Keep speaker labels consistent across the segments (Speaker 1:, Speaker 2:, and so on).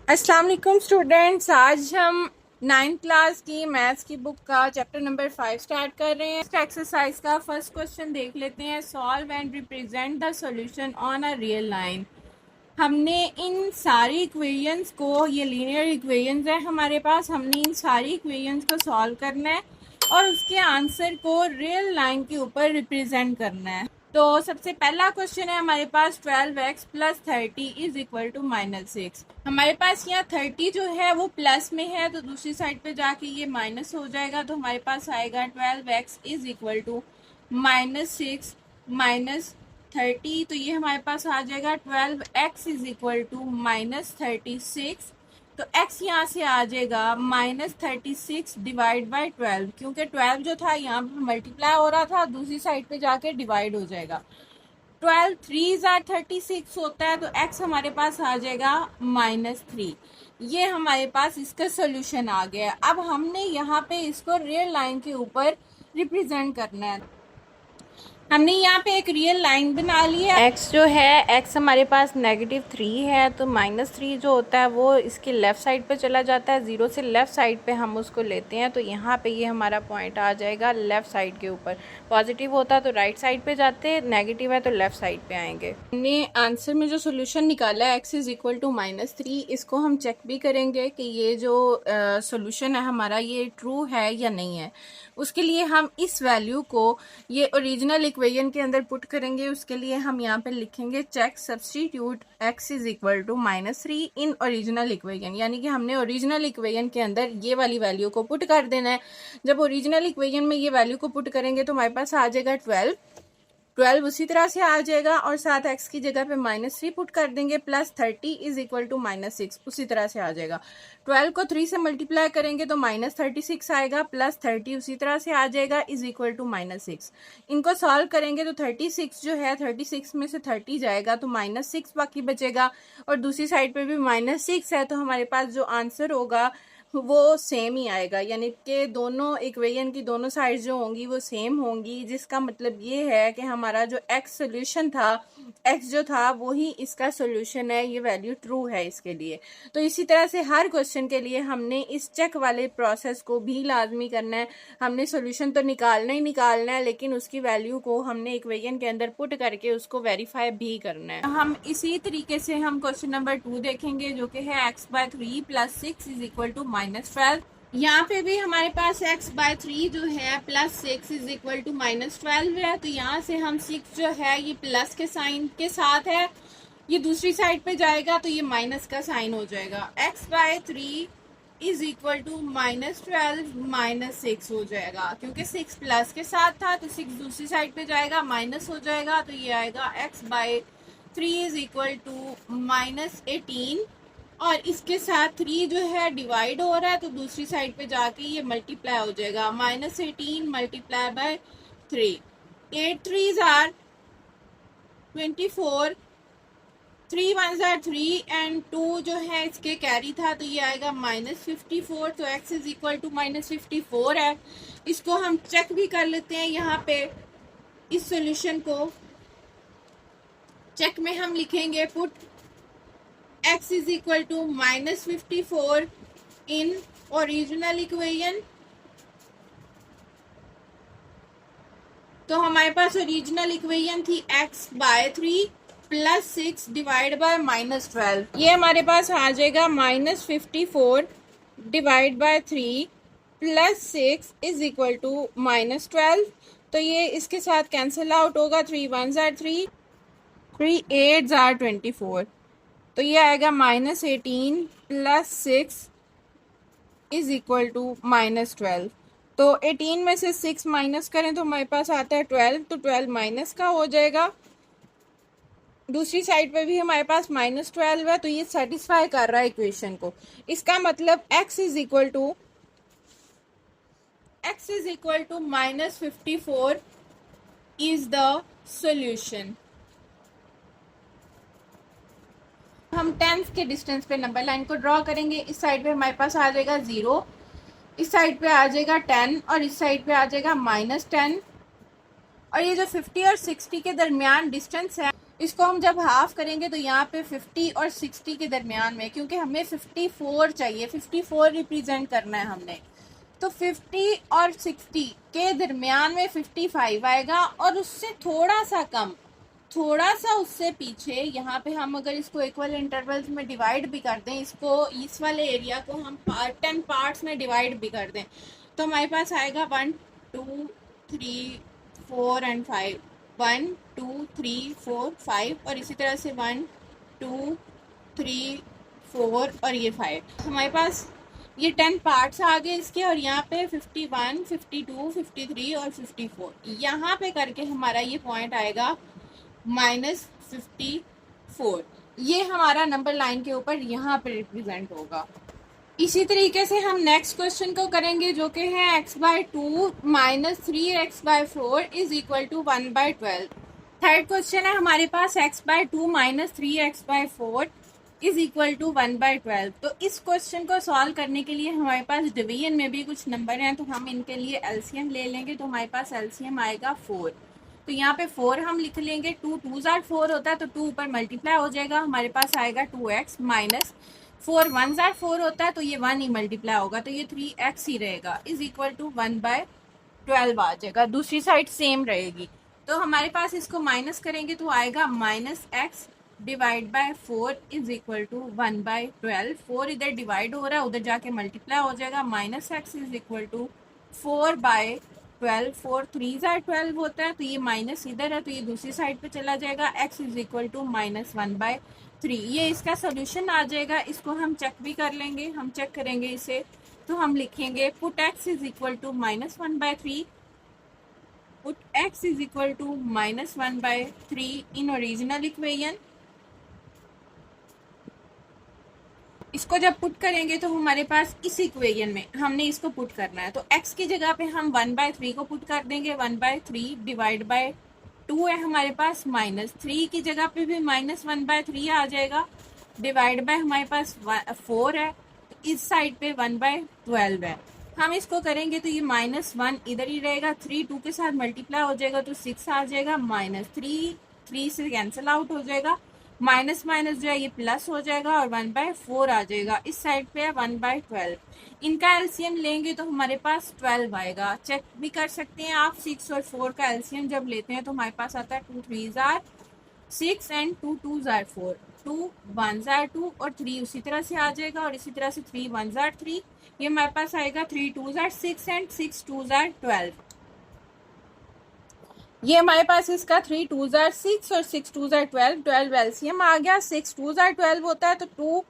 Speaker 1: अस्सलाम वालेकुम स्टूडेंट्स, आज हम 9th क्लास की मैथ्स की बुक का चैप्टर नंबर 5 स्टार्ट कर रहे हैं। इस एक्सरसाइज का फर्स्ट क्वेश्चन देख लेते हैं। Solve and represent the solution on a real line. हमने इन सारी इक्वेशंस को, ये लीनियर इक्वेशंस है हमारे पास, हमने इन सारी इक्वेशंस को सॉल्व करना है और उसके आंसर को रियल लाइन के ऊपर रिप्रेजेंट करना है। तो सबसे पहला क्वेश्चन है हमारे पास 12x plus 30 is equal to -6। हमारे पास यहाँ 30 जो है वो प्लस में है, तो दूसरी साइड पे जाके ये माइनस हो जाएगा, तो हमारे पास आएगा 12x is equal to -6 minus 30, तो ये हमारे पास आ जाएगा 12x इज इक्वल टू -36। तो x यहाँ से आ जाएगा -36 डिवाइड बाई 12, क्योंकि 12 जो था यहाँ पे मल्टीप्लाई हो रहा था, दूसरी साइड पे जाके डिवाइड हो जाएगा। 12 3 जार 36 होता है, तो x हमारे पास आ जाएगा -3। ये हमारे पास इसका सोल्यूशन आ गया। अब हमने यहाँ पे इसको रियल लाइन के ऊपर रिप्रेजेंट करना है। हमने यहाँ पे एक रियल लाइन बना ली है। x जो है, x हमारे पास -3 है, तो -3 जो होता है वो इसके लेफ़्ट साइड पे चला जाता है। 0 से लेफ़्ट साइड पे हम उसको लेते हैं, तो यहाँ पे ये हमारा पॉइंट आ जाएगा लेफ़्ट साइड के ऊपर। पॉजिटिव होता तो राइट साइड पे जाते, नेगेटिव है तो लेफ़्ट साइड पे आएंगे। हमने आंसर में जो सोल्यूशन निकाला है x इज इक्वल टू -3, इसको हम चेक भी करेंगे कि ये जो सोल्यूशन है हमारा ये ट्रू है या नहीं है। उसके लिए हम इस वैल्यू को ये ओरिजिनल इक्वेशन के अंदर पुट करेंगे। उसके लिए हम यहाँ पे लिखेंगे check substitute x is equal to -3 in original equation, यानी कि हमने ओरिजिनल इक्वेशन के अंदर ये वाली वैल्यू को पुट कर देना है। जब ओरिजिनल इक्वेशन में ये वैल्यू को पुट करेंगे तो हमारे पास आ जाएगा 12 उसी तरह से आ जाएगा, और साथ x की जगह पे -3 पुट कर देंगे, प्लस 30 इज इक्वल टू -6 उसी तरह से आ जाएगा। 12 को 3 से मल्टीप्लाई करेंगे तो -36 आएगा, प्लस 30 उसी तरह से आ जाएगा, इज इक्वल टू -6। इनको सॉल्व करेंगे तो 36 जो है, 36 में से 30 जाएगा तो -6 बाकी बचेगा, और दूसरी साइड पे भी -6 है, तो हमारे पास जो आंसर होगा वो सेम ही आएगा, यानी कि दोनों इक्वेशन की दोनों साइड जो होंगी वो सेम होंगी, जिसका मतलब ये है कि हमारा जो x सोल्यूशन था, x जो था वही इसका सोल्यूशन है, ये वैल्यू ट्रू है इसके लिए। तो इसी तरह से हर क्वेश्चन के लिए हमने इस चेक वाले प्रोसेस को भी लाजमी करना है। हमने सोल्यूशन तो निकालना ही निकालना है, लेकिन उसकी वैल्यू को हमने इक्वेशन के अंदर पुट करके उसको वेरीफाई भी करना है। हम इसी तरीके से हम क्वेश्चन नंबर 2 देखेंगे, जो कि है x/3 + 6 इज इक्वल टू -12। यहाँ पे भी हमारे पास x/3 जो है प्लस 6 इज इक्वल टू -12 है, तो यहाँ से हम 6 जो है ये प्लस के साइन के साथ है, ये दूसरी साइड पे जाएगा तो ये माइनस का साइन हो जाएगा। x/3 इज इक्वल टू -12 -6 हो जाएगा, क्योंकि 6 प्लस के साथ था तो 6 दूसरी साइड पे जाएगा, माइनस हो जाएगा, तो ये आएगा x/3 इज इक्वल टू -18, और इसके साथ 3 जो है डिवाइड हो रहा है, तो दूसरी साइड पे जाके ये मल्टीप्लाई हो जाएगा, -18 multiply by 3, 8 3 are 24, 3 1 are 3 and 2 जो है इसके कैरी था, तो ये आएगा -54, तो x इज इक्वल टू -54 है। इसको हम चेक भी कर लेते हैं। यहाँ पे इस सोल्यूशन को चेक में हम लिखेंगे put x is equal to -54 in original equation. तो हमारे पास ओरिजिनल इक्वेशन थी x/3 + 6 डिवाइड बाय -12। ये हमारे पास आ जाएगा -54 divide by 3 + 6 is equal to -12। तो ये इसके साथ कैंसिल आउट होगा, 3 1 आर 3, 3 8 आर 24, तो ये आएगा -18 + 6 इज इक्वल टू -12। तो 18 में से 6 माइनस करें तो हमारे पास आता है 12, तो 12 माइनस का हो जाएगा। दूसरी साइड पे भी हमारे पास -12 है, तो ये सेटिस्फाई कर रहा है इक्वेशन को। इसका मतलब x is equal to -54 is the solution. हम 10th के डिस्टेंस पे नंबर लाइन को ड्रॉ करेंगे। इस साइड पे हमारे पास आ जाएगा 0, इस साइड पे आ जाएगा 10, और इस साइड पे आ जाएगा -10, और ये जो 50 और 60 के दरमियान डिस्टेंस है इसको हम जब हाफ करेंगे तो यहाँ पे 50 और 60 के दरमियान में, क्योंकि हमें 54 चाहिए, 54 रिप्रेजेंट करना है हमने, तो 50 और 60 के दरमियान में 55 आएगा, और उससे थोड़ा सा कम, थोड़ा सा उससे पीछे यहाँ पे हम अगर इसको इक्वल इंटरवल्स में डिवाइड भी कर दें, इसको इस वाले एरिया को हम 10 पार्ट्स में डिवाइड भी कर दें, तो हमारे पास आएगा 1 2 3 4 एंड 5, 1 2 3 4 5, और इसी तरह से 1 2 3 4 और ये 5, हमारे पास ये 10 पार्ट्स आ गए इसके, और यहाँ पे 51 52 53 और 54, यहाँ पे करके हमारा ये पॉइंट आएगा -54, ये हमारा नंबर लाइन के ऊपर यहाँ पे रिप्रेजेंट होगा। इसी तरीके से हम नेक्स्ट क्वेश्चन को करेंगे, जो कि है x/2 -3x/4 = 1/12। थर्ड क्वेश्चन है हमारे पास x/2 -3x/4 = 1/12। तो इस क्वेश्चन को सॉल्व करने के लिए हमारे पास डिवीजन में भी कुछ नंबर हैं, तो हम इनके लिए एलसीएम ले लेंगे, तो हमारे पास एलसीएम आएगा 4। तो यहाँ पे 4 हम लिख लेंगे, 2 2 ज़ार 4 होता है, तो 2 ऊपर मल्टीप्लाई हो जाएगा, हमारे पास आएगा 2x, माइनस 4 1 ज़ार 4 होता है, तो ये 1 ही मल्टीप्लाई होगा, तो ये 3x ही रहेगा, = 1/12 आ जाएगा। दूसरी साइड सेम रहेगी, तो हमारे पास इसको माइनस करेंगे तो आएगा -x डिवाइड बाय 4 = 1/12। 4 इधर डिवाइड हो रहा है, उधर जाके मल्टीप्लाई हो जाएगा, -x = 4/12। 4 3 ज़ार 12 होता है, तो ये माइनस इधर है, तो ये दूसरी साइड पे चला जाएगा, x = -1/3। ये इसका सोल्यूशन आ जाएगा। इसको हम चेक भी कर लेंगे, हम चेक करेंगे इसे, तो हम लिखेंगे पुट x = -1/3, पुट x = -1/3 इन ओरिजिनल इक्वेशन। इसको जब पुट करेंगे तो हमारे पास इस इक्वेशन में हमने इसको पुट करना है, तो x की जगह पे हम 1/3 को पुट कर देंगे, 1/3 डिवाइड बाय 2 है हमारे पास, -3 की जगह पे भी -1/3 आ जाएगा, डिवाइड बाय हमारे पास 4 है, तो इस साइड पे 1/12 है। हम इसको करेंगे तो ये -1 इधर ही रहेगा, 3 2 के साथ मल्टीप्लाई हो जाएगा तो 6 आ जाएगा, -3 3 से कैंसिल आउट हो जाएगा, माइनस माइनस जो है ये प्लस हो जाएगा, और 1/4 आ जाएगा, इस साइड पे है 1/12। इनका एलसीएम लेंगे तो हमारे पास 12 आएगा। चेक भी कर सकते हैं आप, 6 और 4 का एलसीएम जब लेते हैं तो हमारे पास आता है 2 3 ज़ार 6 एंड 2 2 ज़ार 4, 2 1 ज़ार 2 और 3 उसी तरह से आ जाएगा, और इसी तरह से 3 1 ज़ार 3, ये हमारे पास आएगा 3 2 ज़ार 6 एंड 6 2 ज़ार 12। ये हमारे पास इसका 3 2 ज़ार 6 और 6 2 ज़ार 12, 12 एलसीएम आ गया। 6 2 ज़ार 12 होता है तो 2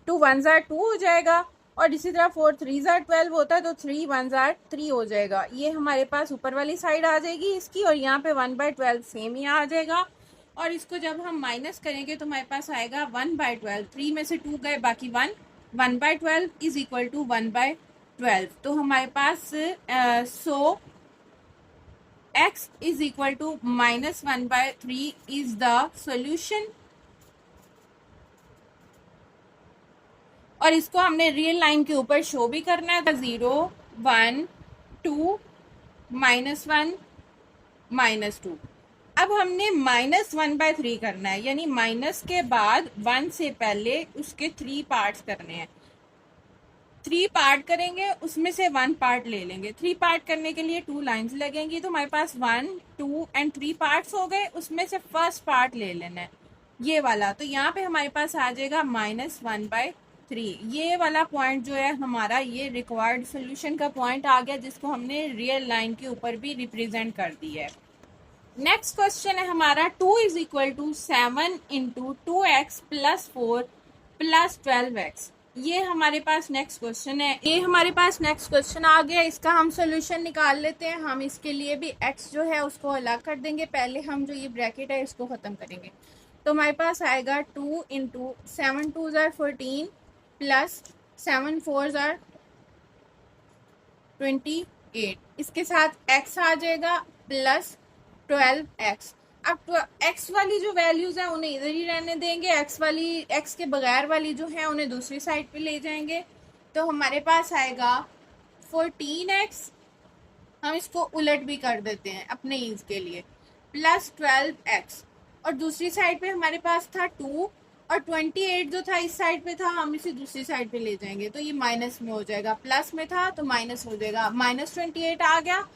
Speaker 1: 2 1 ज़ार 2 हो जाएगा, और इसी तरह 4 3 ज़ार 12 होता है तो 3 1 ज़ार 3 हो जाएगा। ये हमारे पास ऊपर वाली साइड आ जाएगी इसकी, और यहाँ पे 1/12 सेम ही आ जाएगा, और इसको जब हम माइनस करेंगे तो हमारे पास आएगा 1/12, 3 में से 2 गए बाकी 1, 1/12 = 1/12। तो हमारे पास x = -1/3 is the solution। और इसको हमने रियल लाइन के ऊपर शो भी करना है, 0 1 2 -1 -2। अब हमने -1/3 करना है, यानी माइनस के बाद 1 से पहले उसके 3 पार्ट्स करने हैं। 3 पार्ट करेंगे, उसमें से 1 पार्ट ले लेंगे। 3 पार्ट करने के लिए 2 लाइंस लगेंगी, तो हमारे पास 1 2 एंड 3 पार्ट्स हो गए, उसमें से फर्स्ट पार्ट ले लेना है ये वाला, तो यहाँ पे हमारे पास आ जाएगा -1/3। ये वाला पॉइंट जो है हमारा, ये रिक्वायर्ड सोल्यूशन का पॉइंट आ गया, जिसको हमने रियल लाइन के ऊपर भी रिप्रेजेंट कर दिया है। नेक्स्ट क्वेश्चन है हमारा 2 = 7 × 2x + 4 + 12x। ये हमारे पास नेक्स्ट क्वेश्चन है, ये हमारे पास नेक्स्ट क्वेश्चन आ गया। इसका हम सोल्यूशन निकाल लेते हैं। हम इसके लिए भी x जो है उसको अलग कर देंगे, पहले हम जो ये ब्रैकेट है इसको ख़त्म करेंगे, तो हमारे पास आएगा 2 × 7 2 ज़ार 14 + 7 4 ज़ार 28, इसके साथ x आ जाएगा प्लस 12x। अब x वाली जो वैल्यूज है उन्हें इधर ही रहने देंगे, x के बगैर वाली जो है उन्हें दूसरी साइड पे ले जाएंगे, तो हमारे पास आएगा 14x, हम इसको उलट भी कर देते हैं अपने ईज के लिए, प्लस 12x। और दूसरी साइड पे हमारे पास था 2 और 28 जो था इस साइड पे था, हम इसे दूसरी साइड पे ले जाएंगे तो ये माइनस में हो जाएगा, प्लस में था तो माइनस हो जाएगा, -28 आ गया।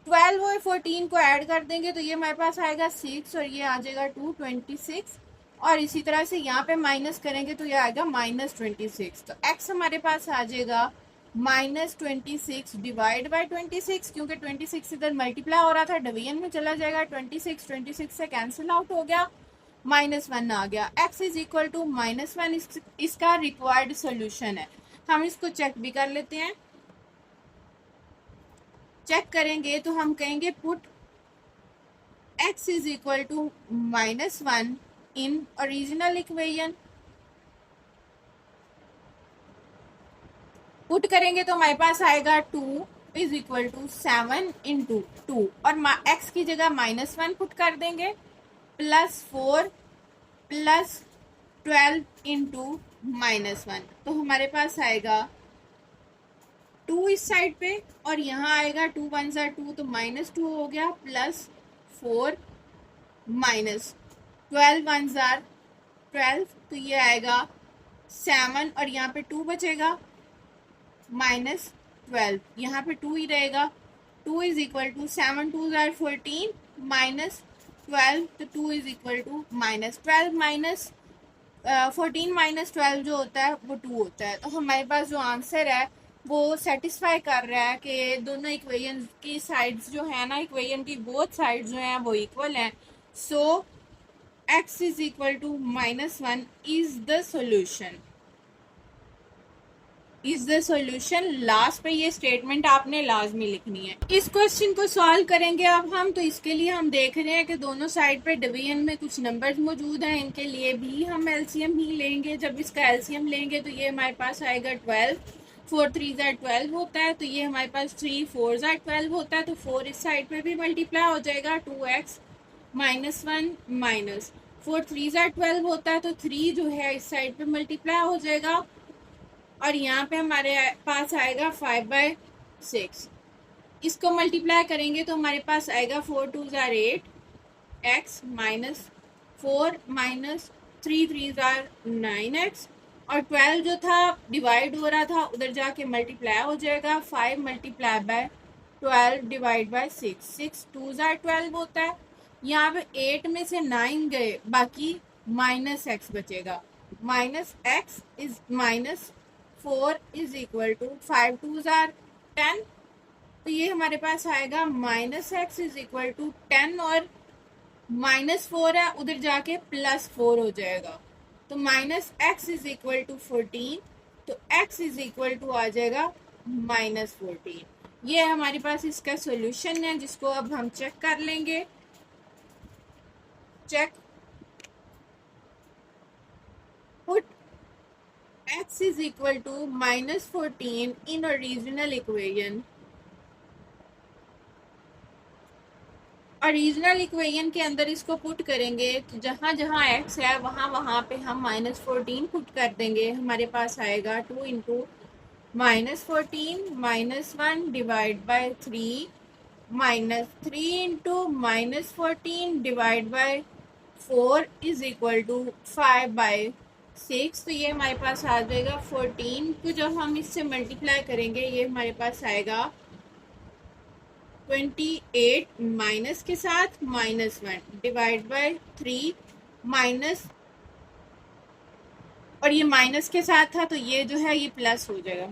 Speaker 1: 12 और 14 को ऐड कर देंगे तो ये हमारे पास आएगा 6 और ये आ जाएगा 226 और इसी तरह से यहाँ पे माइनस करेंगे तो ये आएगा -26। तो x हमारे पास आ जाएगा -26 डिवाइड बाय 26, क्योंकि 26 इधर मल्टीप्लाई हो रहा था डिवीजन में चला जाएगा, 26 से कैंसिल आउट हो गया, -1 आ गया। x इज इक्वल टू -1 इसका रिक्वायर्ड सोल्यूशन है। हम इसको चेक भी कर लेते हैं। चेक करेंगे तो हम कहेंगे put x is equal to -1 in original equation. Put करेंगे तो हमारे पास आएगा 2 इज इक्वल टू 7 इंटू 2 और x की जगह -1 पुट कर देंगे, +4 प्लस 12 इंटू -1 तो हमारे पास आएगा 2 इस साइड पे और यहाँ आएगा 2 1 2 तो -2 हो गया, +4 -12 1 12 तो ये आएगा 7 और यहाँ पे 2 बचेगा, -12 यहाँ पे 2 ही रहेगा। 2 इज इक्वल टू 7 2 14 -12 तो 2 इज इक्वल टू -12 14 -12 जो होता है वो 2 होता है। तो हमारे पास जो आंसर है वो सेटिस्फाई कर रहा है कि दोनों इक्वेशन की साइड्स जो है ना, इक्वेशन की बोथ साइड्स जो हैं वो इक्वल हैं। So x is equal to -1 is the solution, is the solution. Last पे ये स्टेटमेंट आपने लाजमी लिखनी है। इस क्वेश्चन को सॉल्व करेंगे अब हम, तो इसके लिए हम देख रहे हैं कि दोनों साइड पे डिवीजन में कुछ नंबर्स मौजूद हैं, इनके लिए भी हम एलसीएम ही लेंगे। जब इसका एलसीएम लेंगे तो ये हमारे पास आएगा 12, 4 3 12 होता है, तो ये हमारे पास 3 4 12 होता है, तो 4 इस साइड पे भी मल्टीप्लाई हो जाएगा, 2x -1 माइनस 4 3 12 होता है, तो 3 जो है इस साइड पे मल्टीप्लाई हो जाएगा और यहाँ पे हमारे पास आएगा 5/6। इसको मल्टीप्लाई करेंगे तो हमारे पास आएगा 4 2 8 x -4 -3 3 9x और 12 जो था डिवाइड हो रहा था उधर जाके मल्टीप्लाई हो जाएगा, 5 मल्टीप्लाई बाय 12 डिवाइड बाय 6 6 2 12 होता है। यहाँ पे 8 में से 9 गए, बाकी -x बचेगा, -x is -4 is equal to 5 2 10, तो ये हमारे पास आएगा -x इज इक्वल टू 10 और -4 है उधर जाके +4 हो जाएगा, तो -x इज इक्वल टू 14, तो x इज इक्वल टू आ जाएगा -14। ये हमारे पास इसका सॉल्यूशन है जिसको अब हम चेक कर लेंगे। Check put x is equal to -14 in original equation। Original equation के अंदर इसको पुट करेंगे तो जहाँ जहाँ x है वहाँ वहाँ पे हम -14 पुट कर देंगे, हमारे पास आएगा 2 into -14 -1 divide by 3 -3 into -14 divide by 4 is equal to 5/6, तो ये हमारे पास आ जाएगा 14 को जब हम इससे मल्टीप्लाई करेंगे ये हमारे पास आएगा 28 माइनस के साथ -1 डिवाइड बाय 3 माइनस, और ये माइनस के साथ था तो ये जो है ये प्लस हो जाएगा,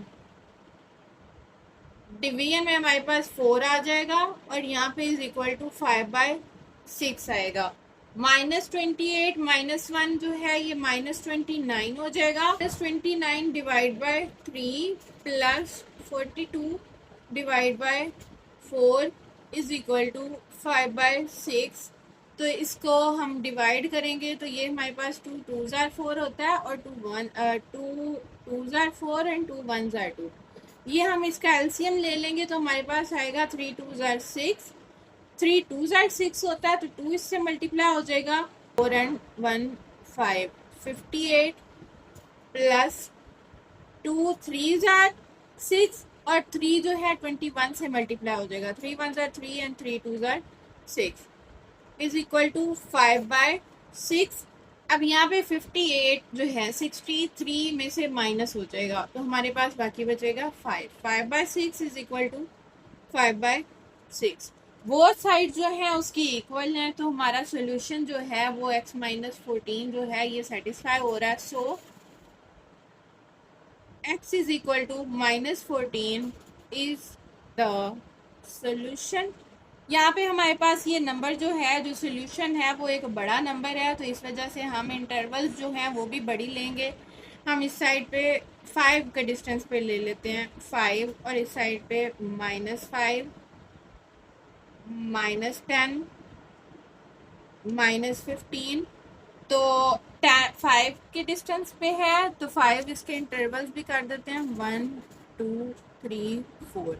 Speaker 1: डिवीजन में हमारे पास 4 आ जाएगा और यहाँ पे इज इक्वल टू 5/6 आएगा। -28 -1 जो है ये -29 हो जाएगा, +29 divide by 3 plus 42 divide by 4 is equal to 5/6, तो इसको हम डिवाइड करेंगे तो ये हमारे पास 2 2 4 होता है और 2 2 4 एंड 2 1 2, ये हम इसका एलसीएम ले लेंगे तो हमारे पास आएगा 3 2 6, 3 2 6 होता है तो 2 इससे मल्टीप्लाई हो जाएगा, 4 एंड 1 5 58 प्लस 2 3 6 और 3 जो है 21 से मल्टीप्लाई हो जाएगा, 3 1 3 एंड 3 2 6, इज इक्वल टू 5/6। अब यहाँ पे 58 जो है 63 में से माइनस हो जाएगा, तो हमारे पास बाकी बचेगा 5/6 इज इक्वल टू 5/6। वो साइड जो है उसकी इक्वल है, तो हमारा सोल्यूशन जो है वो x-14 जो है ये सेटिस्फाई हो रहा है। So x is equal to -14 is the solution. यहाँ पे हमारे पास ये नंबर जो है, जो सोल्यूशन है वो एक बड़ा नंबर है, तो इस वजह से हम इंटरवल्स जो हैं वो भी बड़ी लेंगे। हम इस साइड पे 5 का डिस्टेंस पे ले लेते हैं 5, और इस साइड पे -5, -10, -15। तो 5 के डिस्टेंस पे है, तो 5 इसके इंटरवल्स भी कर देते हैं 1 2 3 4।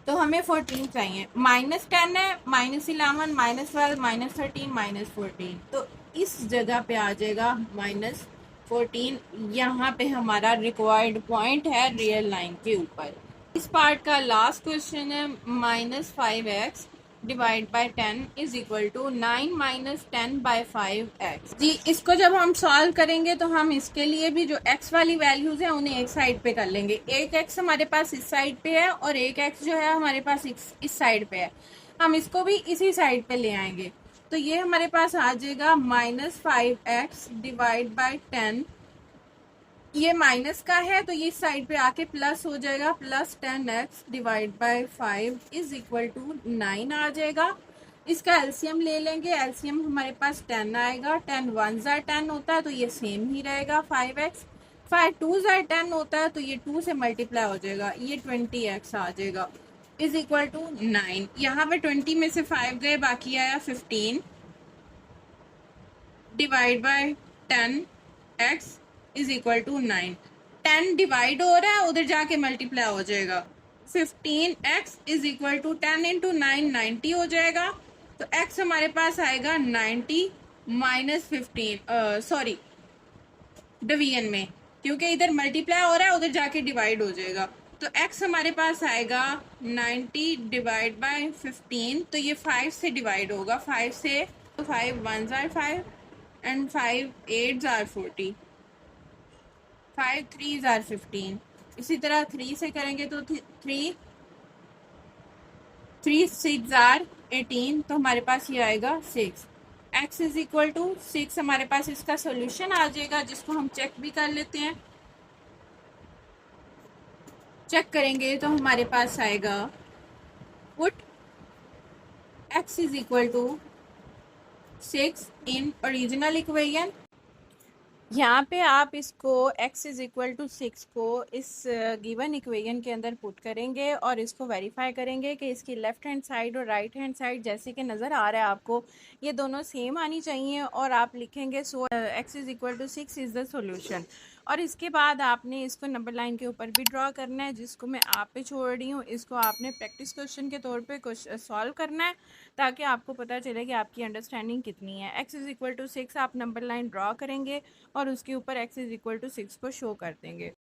Speaker 1: तो हमें 14 चाहिए। -10 है, -11, -12, -13, -14। तो इस जगह पे आ जाएगा -14। यहाँ पे हमारा रिक्वायर्ड पॉइंट है रियल लाइन के ऊपर। इस पार्ट का लास्ट क्वेश्चन है -5x divide by 10 is equal to 9 - 10/5x। जी, इसको जब हम सॉल्व करेंगे तो हम इसके लिए भी जो x वाली वैल्यूज है उन्हें एक साइड पे कर लेंगे। एक x हमारे पास इस साइड पे है और एक x जो है हमारे पास इस साइड पे है, हम इसको भी इसी साइड पे ले आएंगे। तो ये हमारे पास आ जाएगा -5x डिवाइड बाय 10। ये माइनस का है तो ये साइड पे आके प्लस हो जाएगा, +10x divide by 5 is equal to 9 आ जाएगा। इसका एलसीएम ले लेंगे, एलसीएम हमारे पास 10 आएगा। 10 1 ज़ा 10 होता है तो ये सेम ही रहेगा 5x। 5 2 ज़ा 10 होता है तो ये 2 से मल्टीप्लाई हो जाएगा, ये 20x आ जाएगा इज इक्वल टू 9। यहाँ पे 20 में से 5 गए, बाकी आया 15 divide by 10x is equal to 9। 10 divide हो रहा है, उधर जाके मल्टीप्लाई हो जाएगा। 15x is equal to 10 into 9 90 हो जाएगा। तो x हमारे पास आएगा 90 -15, सॉरी डिवीजन में, क्योंकि इधर मल्टीप्लाई हो रहा है उधर जाके डिवाइड हो जाएगा। तो x हमारे पास आएगा 90 डिवाइड बाय 15, तो ये 5 से डिवाइड होगा। 5 से, तो 5 1 ज़ार 5 एंड 5 8 ज़ार 40, 5 3 ज़ार 15। इसी तरह 3 से करेंगे तो 3 6 ज़ार 18, तो हमारे पास ये आएगा 6। x इज इक्वल टू 6 हमारे पास इसका सोल्यूशन आ जाएगा, जिसको हम चेक भी कर लेते हैं। चेक करेंगे तो हमारे पास आएगा put x is equal to 6 in original equation. यहाँ पे आप इसको x इज इक्वल टू 6 को इस गिवन इक्वेशन के अंदर पुट करेंगे और इसको वेरीफाई करेंगे कि इसकी लेफ्ट हैंड साइड और राइट हैंड साइड जैसे कि नज़र आ रहा है आपको, ये दोनों सेम आनी चाहिए। और आप लिखेंगे so x is equal to 6 is the solution. और इसके बाद आपने इसको नंबर लाइन के ऊपर भी ड्रॉ करना है, जिसको मैं आप पे छोड़ रही हूँ। इसको आपने प्रैक्टिस क्वेश्चन के तौर पे कुछ सॉल्व करना है, ताकि आपको पता चले कि आपकी अंडरस्टैंडिंग कितनी है। x इज इक्वल टू 6 आप नंबर लाइन ड्रॉ करेंगे और उसके ऊपर x इज इक्वल टू 6 को शो कर देंगे।